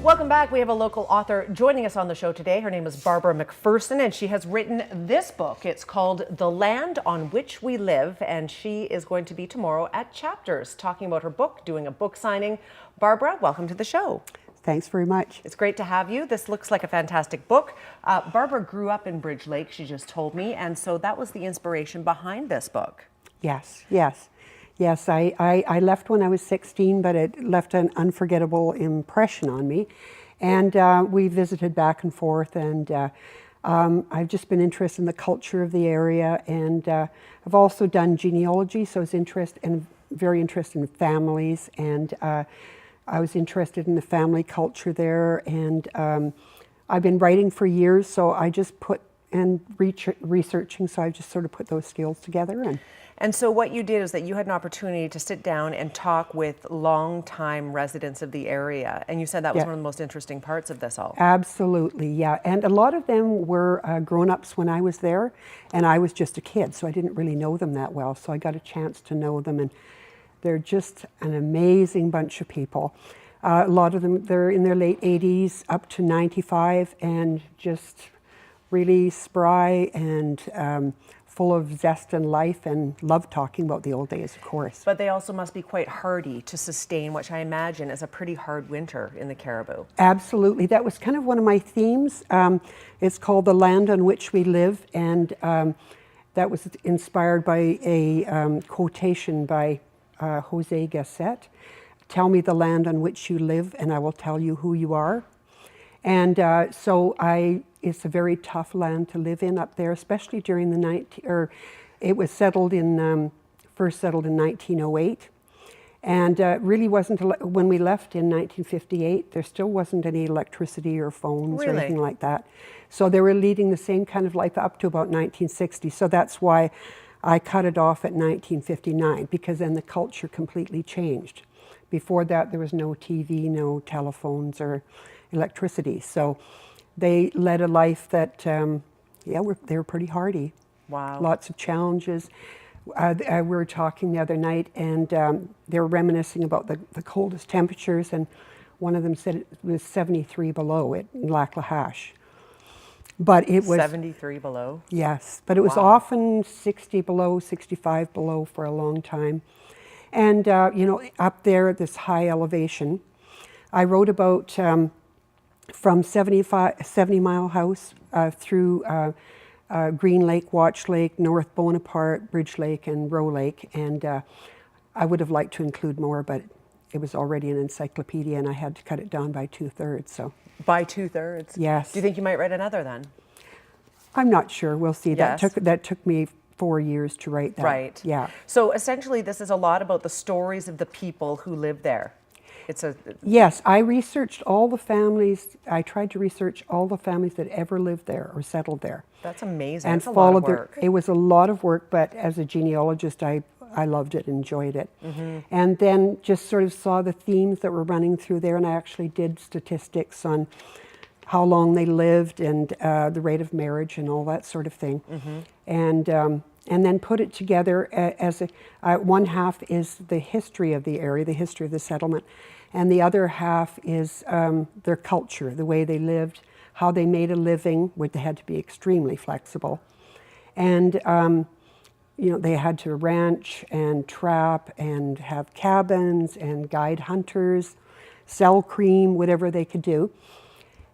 Welcome back. We have a local author joining us on the show today. Her name is Barbara MacPherson, and she has written this book. It's called The Land on Which We Live, and she is going to be tomorrow at Chapters talking about her book, doing a book signing. Barbara, welcome to the show. Thanks very much. It's great to have you. This looks like a fantastic book. Barbara grew up in Bridge Lake, she just told me, and so that was the inspiration behind this book. Yes. I left when I was 16, but it left an unforgettable impression on me. And we visited back and forth, and I've just been interested in the culture of the area, and I've also done genealogy, so I was very interested in families, and I was interested in the family culture there, and I've been writing for years, so I just researching, so I just sort of put those skills together. And so what you did is that you had an opportunity to sit down and talk with long-time residents of the area, and you said that was one of the most interesting parts of this all. Absolutely, yeah. And a lot of them were grown-ups when I was there, and I was just a kid, so I didn't really know them that well, so I got a chance to know them, and they're just an amazing bunch of people. A lot of them, they're in their late 80s, up to 95, and just really spry and full of zest and life, and love talking about the old days, of course. But they also must be quite hardy to sustain, which I imagine is a pretty hard winter in the Cariboo. Absolutely. That was kind of one of my themes. It's called The Land on Which We Live, and that was inspired by a quotation by Jose Gasset. Tell me the land on which you live, and I will tell you who you are. And it's a very tough land to live in up there, especially during the it was first settled in 1908. And really wasn't, when we left in 1958, there still wasn't any electricity or phones or anything like that. So they were leading the same kind of life up to about 1960. So that's why I cut it off at 1959, because then the culture completely changed. Before that, there was no TV, no telephones or electricity. So they led a life that, they were pretty hardy. Wow. Lots of challenges. We were talking the other night, and they were reminiscing about the coldest temperatures, and one of them said it was 73 below in Lac La Hache. But it was 73 below? Yes, but it was often 60 below, 65 below for a long time. And, up there at this high elevation, I wrote about from 70 Mile House through Green Lake, Watch Lake, North Bonaparte, Bridge Lake, and Roe Lake. And I would have liked to include more, but it was already an encyclopedia, and I had to cut it down by 2/3. So. By 2/3? Yes. Do you think you might write another then? I'm not sure. We'll see. Yes. That took me 4 years to write that. Right. Yeah. So essentially, this is a lot about the stories of the people who live there. Yes, I researched all the families. I tried to research all the families that ever lived there or settled there. That's amazing. And that's a lot of work. It was a lot of work, but as a genealogist, I loved it, enjoyed it. Mm-hmm. And then just sort of saw the themes that were running through there, and I actually did statistics on how long they lived and the rate of marriage and all that sort of thing. Mm-hmm. And then put it together as one half is the history of the area, the history of the settlement, and the other half is their culture, the way they lived, how they made a living, where they had to be extremely flexible. And they had to ranch and trap and have cabins and guide hunters, sell cream, whatever they could do.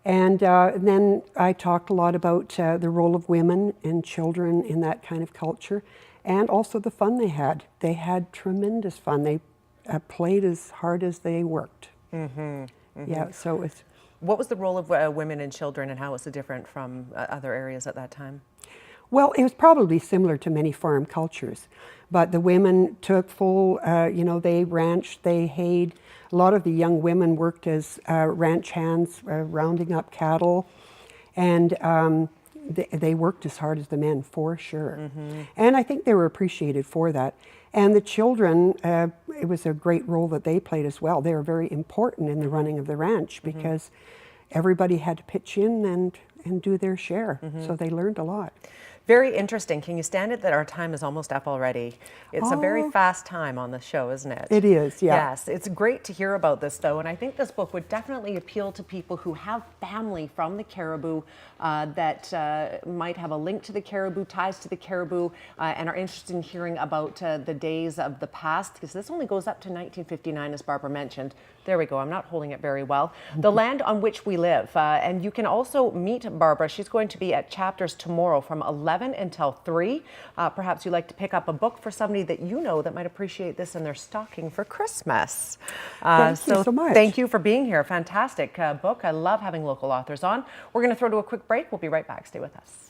And then I talked a lot about the role of women and children in that kind of culture, and also the fun they had. They had tremendous fun. They played as hard as they worked. Mm-hmm. Mm-hmm. Yeah. So it's. What was the role of women and children, and how was it different from other areas at that time? Well, it was probably similar to many farm cultures, but the women took full. They ranched, they hayed. A lot of the young women worked as ranch hands, rounding up cattle, and they worked as hard as the men, for sure. Mm-hmm. And I think they were appreciated for that. And the children, it was a great role that they played as well. They were very important in the running of the ranch, because everybody had to pitch in and do their share. Mm-hmm. So they learned a lot. Very interesting. Can you stand it that our time is almost up already? It's a very fast time on the show, isn't it? It is, yeah. Yes, it's great to hear about this though, and I think this book would definitely appeal to people who have family from the Caribou that might have a link to the Caribou, ties to the Caribou, and are interested in hearing about the days of the past, because this only goes up to 1959, as Barbara mentioned. There we go. I'm not holding it very well. The Land on Which We Live. And you can also meet Barbara. She's going to be at Chapters tomorrow from 11 until 3. Perhaps you'd like to pick up a book for somebody that you know that might appreciate this in their stocking for Christmas. Thank you so much. Thank you for being here. Fantastic book. I love having local authors on. We're going to throw to a quick break. We'll be right back. Stay with us.